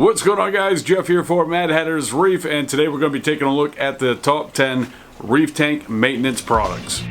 What's going on, guys? Jeff here for Mad Hatter's Reef, and today we're going to be taking a look at the top 10 reef tank maintenance products.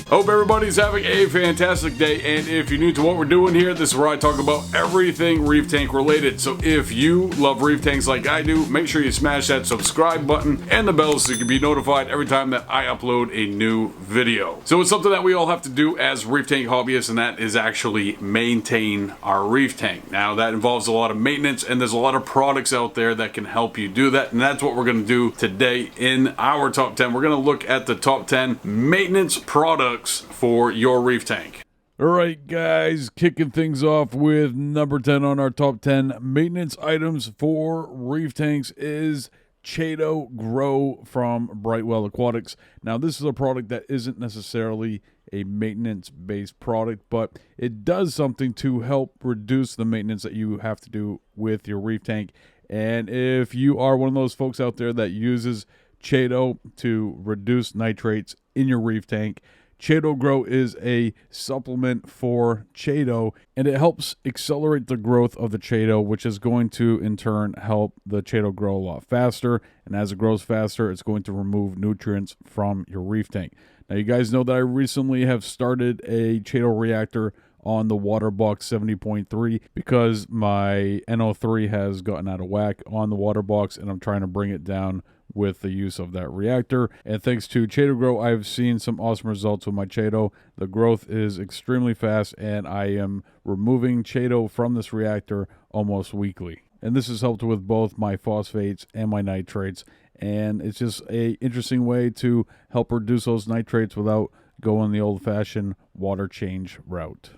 Hope everybody's having a fantastic day, and if you're new to what we're doing here, this is where I talk about everything reef tank related. So if you love reef tanks like I do, make sure you smash that subscribe button and the bell so you can be notified every time that I upload a new video. So it's something that we all have to do as reef tank hobbyists, and that is actually maintain our reef tank. Now that involves a lot of maintenance, and there's a lot of products out there that can help you do that, and that's what we're going to do today in our top 10. We're going to look at the top 10 maintenance products for your reef tank. Alright guys, kicking things off with number 10 on our top 10 maintenance items for reef tanks is Jado Grow from Brightwell Aquatics. Now this is a product that isn't necessarily a maintenance based product, but it does something to help reduce the maintenance that you have to do with your reef tank. And if you are one of those folks out there that uses Jado to reduce nitrates in your reef tank, Jado Grow is a supplement for Jado, and it helps accelerate the growth of the Jado, which is going to in turn help the Jado grow a lot faster. And as it grows faster, it's going to remove nutrients from your reef tank. Now you guys know that I recently have started a Jado reactor on the water box 70.3 because my NO3 has gotten out of whack on the water box, and I'm trying to bring it down with the use of that reactor. And thanks to Jado Grow, I've seen some awesome results with my Jado. The growth is extremely fast, and I am removing Jado from this reactor almost weekly. And this has helped with both my phosphates and my nitrates, and it's just a interesting way to help reduce those nitrates without going the old-fashioned water change route.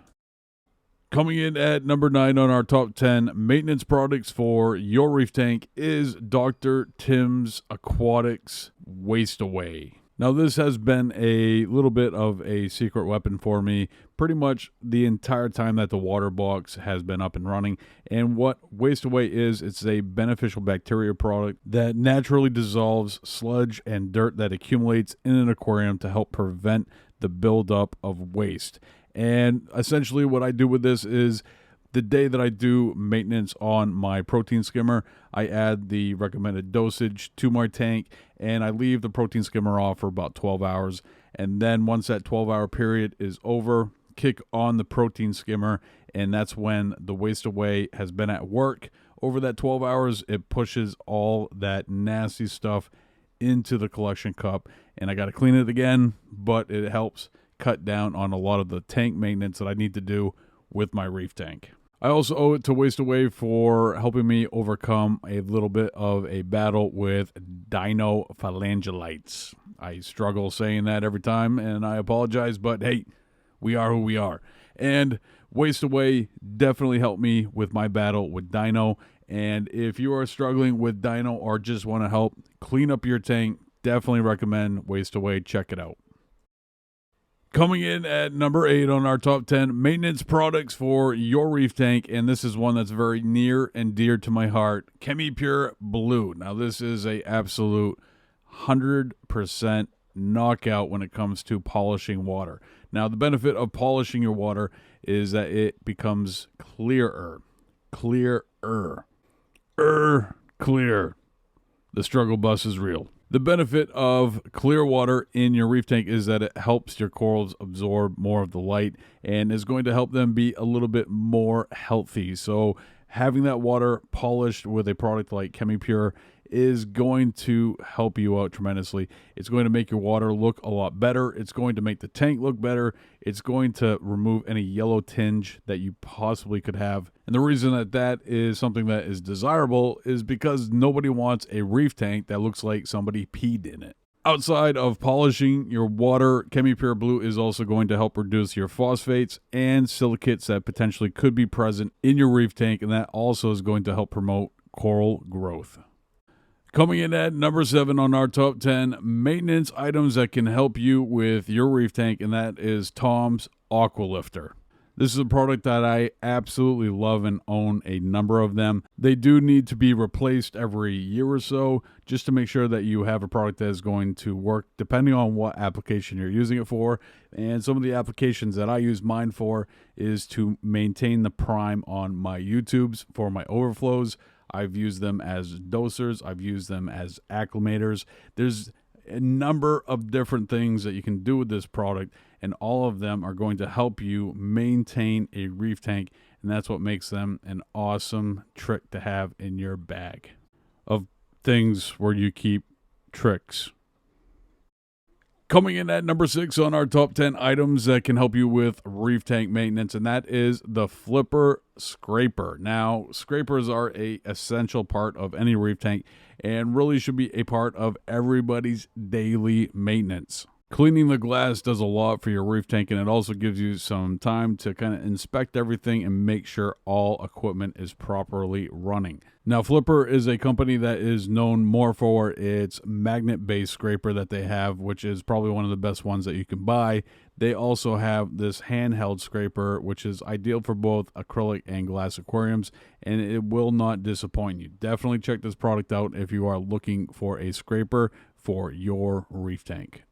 Coming in at number 9 on our top 10 maintenance products for your reef tank is Dr. Tim's Aquatics Waste Away. Now this has been a little bit of a secret weapon for me pretty much the entire time that the water box has been up and running. And what Waste Away is, it's a beneficial bacteria product that naturally dissolves sludge and dirt that accumulates in an aquarium to help prevent the buildup of waste. And essentially what I do with this is the day that I do maintenance on my protein skimmer, I add the recommended dosage to my tank, and I leave the protein skimmer off for about 12 hours. And then once that 12-hour period is over, kick on the protein skimmer, and that's when the Waste Away has been at work. Over that 12 hours, it pushes all that nasty stuff into the collection cup, and I got to clean it again, but it helps cut down on a lot of the tank maintenance that I need to do with my reef tank. I also owe it to Waste Away for helping me overcome a little bit of a battle with dinophalangites. I struggle saying that every time, and I apologize, but hey, we are who we are. And Waste Away definitely helped me with my battle with dino. And if you are struggling with dino or just want to help clean up your tank, definitely recommend Waste Away. Check it out. Coming in at number 8 on our top 10 maintenance products for your reef tank, and this is one that's very near and dear to my heart, Chemey Pure Blue. Now this is a absolute 100% knockout when it comes to polishing water. Now the benefit of polishing your water is that it becomes clearer. Clear. The struggle bus is real. The benefit of clear water in your reef tank is that it helps your corals absorb more of the light and is going to help them be a little bit more healthy. So having that water polished with a product like Chemey Pure is going to help you out tremendously. It's going to make your water look a lot better. It's going to make the tank look better. It's going to remove any yellow tinge that you possibly could have. And the reason that that is something that is desirable is because nobody wants a reef tank that looks like somebody peed in it. Outside of polishing your water, Chemey Pure Blue is also going to help reduce your phosphates and silicates that potentially could be present in your reef tank, and that also is going to help promote coral growth. Coming in at number 7 on our top 10 maintenance items that can help you with your reef tank, and that is Tom's Aqua Lifter. This is a product that I absolutely love and own a number of them. They do need to be replaced every year or so just to make sure that you have a product that is going to work depending on what application you're using it for. And some of the applications that I use mine for is to maintain the prime on my YouTubes for my overflows. I've used them as dosers. I've used them as acclimators. There's a number of different things that you can do with this product, and all of them are going to help you maintain a reef tank, and that's what makes them an awesome trick to have in your bag of things where you keep tricks. Coming in at number 6 on our top 10 items that can help you with reef tank maintenance, and that is the flipper scraper. Now, scrapers are an essential part of any reef tank and really should be a part of everybody's daily maintenance. Cleaning the glass does a lot for your reef tank, and it also gives you some time to kind of inspect everything and make sure all equipment is properly running. Now, Flipper is a company that is known more for its magnet-based scraper that they have, which is probably one of the best ones that you can buy. They also have this handheld scraper, which is ideal for both acrylic and glass aquariums, and it will not disappoint you. Definitely check this product out if you are looking for a scraper for your reef tank.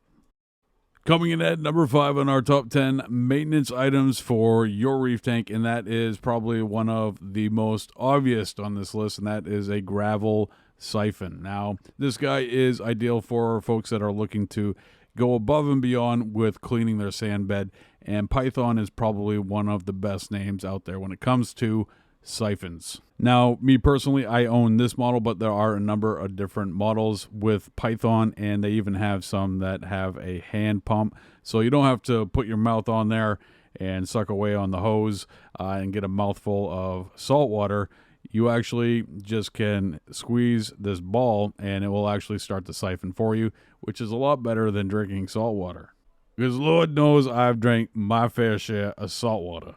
Coming in at number 5 on our top 10 maintenance items for your reef tank, and that is probably one of the most obvious on this list, and that is a gravel siphon. Now, this guy is ideal for folks that are looking to go above and beyond with cleaning their sand bed, and Python is probably one of the best names out there when it comes to siphons. Now, me personally, I own this model, but there are a number of different models with Python, and they even have some that have a hand pump, so you don't have to put your mouth on there and suck away on the hose and get a mouthful of salt water. You actually just can squeeze this ball and it will actually start to siphon for you, which is a lot better than drinking salt water. Because Lord knows I've drank my fair share of salt water.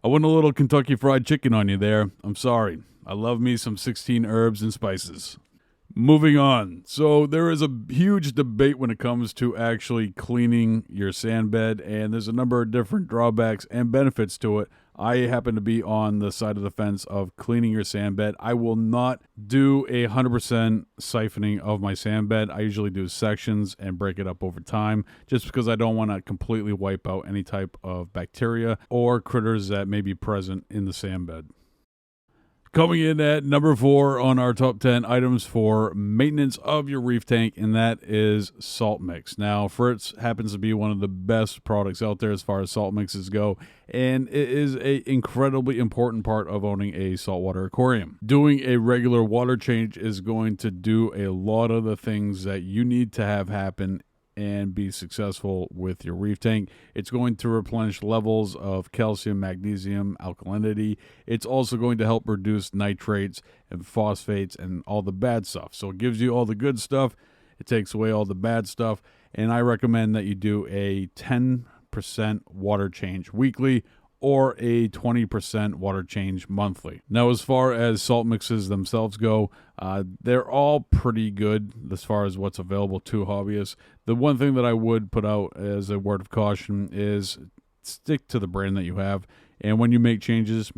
I went a little Kentucky Fried Chicken on you there. I'm sorry. I love me some 16 herbs and spices. Moving on. So there is a huge debate when it comes to actually cleaning your sand bed, and there's a number of different drawbacks and benefits to it. I happen to be on the side of the fence of cleaning your sand bed. I will not do 100% siphoning of my sand bed. I usually do sections and break it up over time just because I don't want to completely wipe out any type of bacteria or critters that may be present in the sand bed. Coming in at number 4 on our top 10 items for maintenance of your reef tank, and that is salt mix. Now, Fritz happens to be one of the best products out there as far as salt mixes go, and it is an incredibly important part of owning a saltwater aquarium. Doing a regular water change is going to do a lot of the things that you need to have happen and be successful with your reef tank. It's going to replenish levels of calcium, magnesium, alkalinity. It's also going to help reduce nitrates and phosphates and all the bad stuff. So it gives you all the good stuff. It takes away all the bad stuff. And I recommend that you do a 10% water change weekly or a 20% water change monthly. Now, as far as salt mixes themselves go, they're all pretty good as far as what's available to hobbyists. The one thing that I would put out as a word of caution is stick to the brand that you have. And when you make changes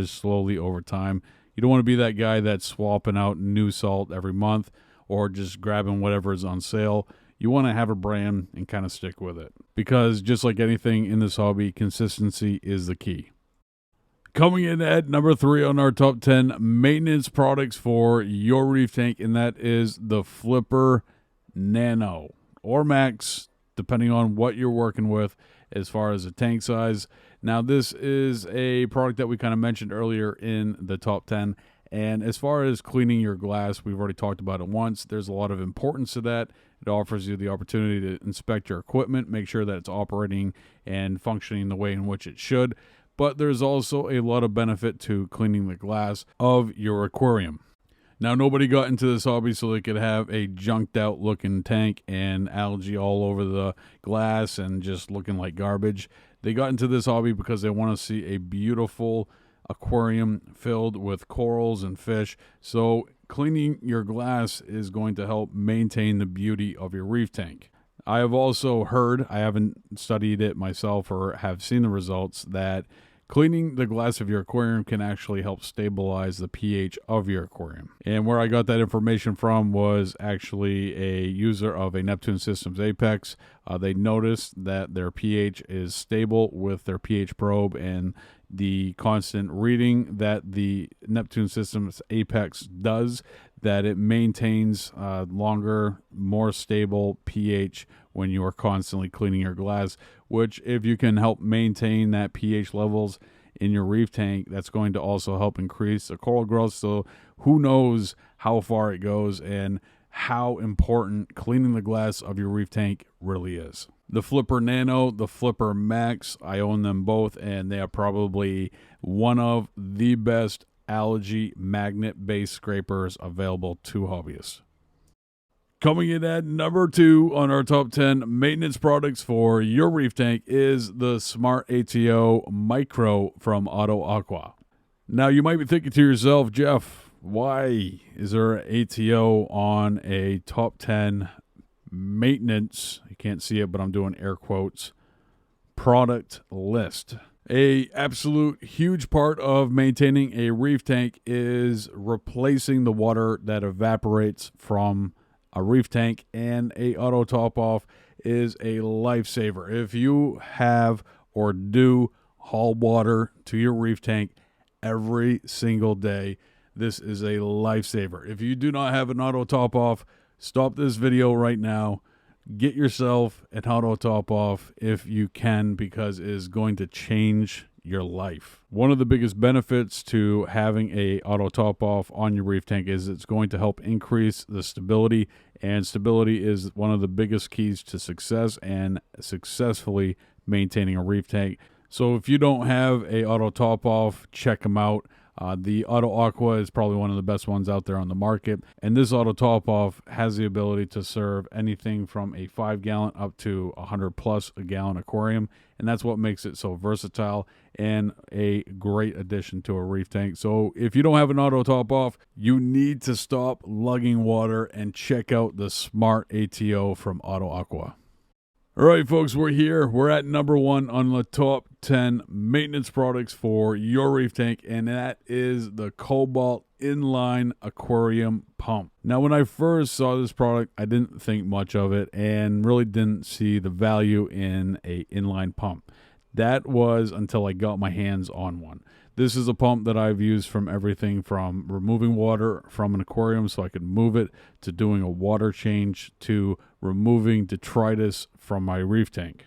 slowly over time. You don't want to be that guy that's swapping out new salt every month or just grabbing whatever is on sale. You want to have a brand and kind of stick with it. Because just like anything in this hobby, consistency is the key. Coming in at number 3 on our top 10 maintenance products for your reef tank, and that is the Flipper Nano or Max, depending on what you're working with as far as the tank size. Now, this is a product that we kind of mentioned earlier in the top 10. And as far as cleaning your glass, we've already talked about it once. There's a lot of importance to that. It offers you the opportunity to inspect your equipment, make sure that it's operating and functioning the way in which it should. But there's also a lot of benefit to cleaning the glass of your aquarium. Now, nobody got into this hobby so they could have a junked out looking tank and algae all over the glass and just looking like garbage. They got into this hobby because they want to see a beautiful aquarium filled with corals and fish. So cleaning your glass is going to help maintain the beauty of your reef tank. I have also heard, I haven't studied it myself or have seen the results, that cleaning the glass of your aquarium can actually help stabilize the pH of your aquarium. And where I got that information from was actually a user of a Neptune Systems Apex. They noticed that their pH is stable with their pH probe, and the constant reading that the Neptune Systems Apex does, that it maintains longer, more stable pH when you are constantly cleaning your glass, which if you can help maintain that pH levels in your reef tank, that's going to also help increase the coral growth. So who knows how far it goes and how important cleaning the glass of your reef tank really is. The Flipper Nano, the Flipper Max, I own them both, and they are probably one of the best algae magnet-based scrapers available to hobbyists. Coming in at number 2 on our top 10 maintenance products for your reef tank is the Smart ATO Micro from Aqua. Now you might be thinking to yourself, Jeff, why is there an ATO on a top 10 maintenance, you can't see it but I'm doing air quotes, product list? A absolute huge part of maintaining a reef tank is replacing the water that evaporates from a reef tank, and a auto top off is a lifesaver. If you have or do haul water to your reef tank every single day, this is a lifesaver. If you do not have an auto top off, stop this video right now. Get yourself an auto top off if you can, because it is going to change your life. One of the biggest benefits to having a auto top off on your reef tank is it's going to help increase the stability, and stability is one of the biggest keys to success and successfully maintaining a reef tank. So if you don't have a auto top off, check them out. The Auto Aqua is probably one of the best ones out there on the market, and this auto top off has the ability to serve anything from a 5-gallon up to 100+ a gallon aquarium, and that's what makes it so versatile and a great addition to a reef tank. So if you don't have an auto top off, you need to stop lugging water and check out the Smart ATO from Auto Aqua. All right, folks, we're here. We're at number 1 on the top 10 maintenance products for your reef tank, and that is the Cobalt Inline Aquarium Pump. Now, when I first saw this product, I didn't think much of it and really didn't see the value in a inline pump. That was until I got my hands on one. This is a pump that I've used from everything from removing water from an aquarium so I could move it, to doing a water change, to removing detritus from my reef tank.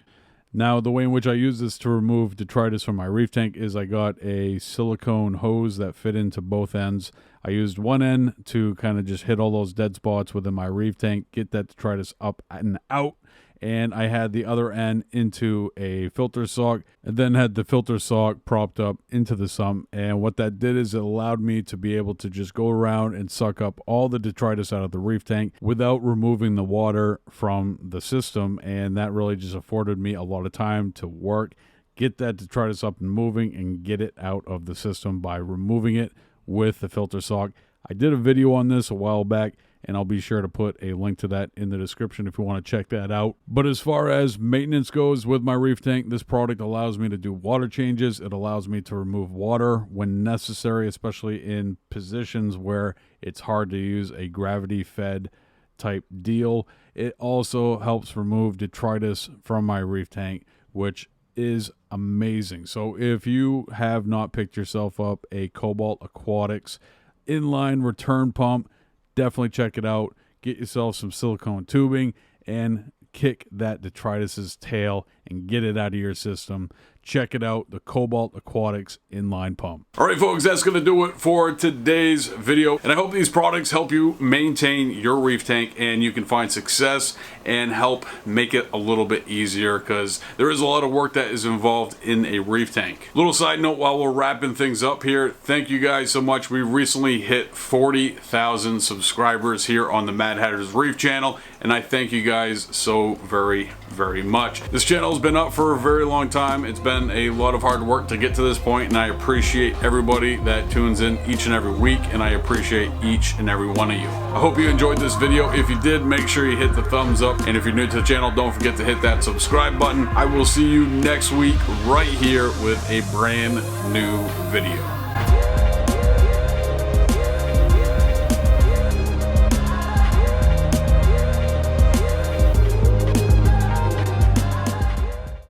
Now, the way in which I use this to remove detritus from my reef tank is I got a silicone hose that fit into both ends. I used one end to kind of just hit all those dead spots within my reef tank, get that detritus up and out, and I had the other end into a filter sock, and then had the filter sock propped up into the sump. And what that did is it allowed me to be able to just go around and suck up all the detritus out of the reef tank without removing the water from the system, and that really just afforded me a lot of time to work, get that detritus up and moving, and get it out of the system by removing it with the filter sock. I did a video on this a while back, and I'll be sure to put a link to that in the description if you want to check that out. But as far as maintenance goes with my reef tank, this product allows me to do water changes. It allows me to remove water when necessary, especially in positions where it's hard to use a gravity-fed type deal. It also helps remove detritus from my reef tank, which is amazing. So if you have not picked yourself up a Cobalt Aquatics inline return pump, definitely check it out. Get yourself some silicone tubing and kick that detritus's tail and get it out of your system. Check it out, the Cobalt Aquatics inline pump. All right, folks, that's going to do it for today's video. And I hope these products help you maintain your reef tank and you can find success and help make it a little bit easier, because there is a lot of work that is involved in a reef tank. Little side note while we're wrapping things up here, thank you guys so much. We recently hit 40,000 subscribers here on the Mad Hatter's Reef channel, and I thank you guys so very very much. This channel has been up for a very long time. It's been a lot of hard work to get to this point, and I appreciate everybody that tunes in each and every week, and I appreciate each and every one of you. I hope you enjoyed this video. If you did, make sure you hit the thumbs up, and if you're new to the channel, don't forget to hit that subscribe button. I will see you next week right here with a brand new video.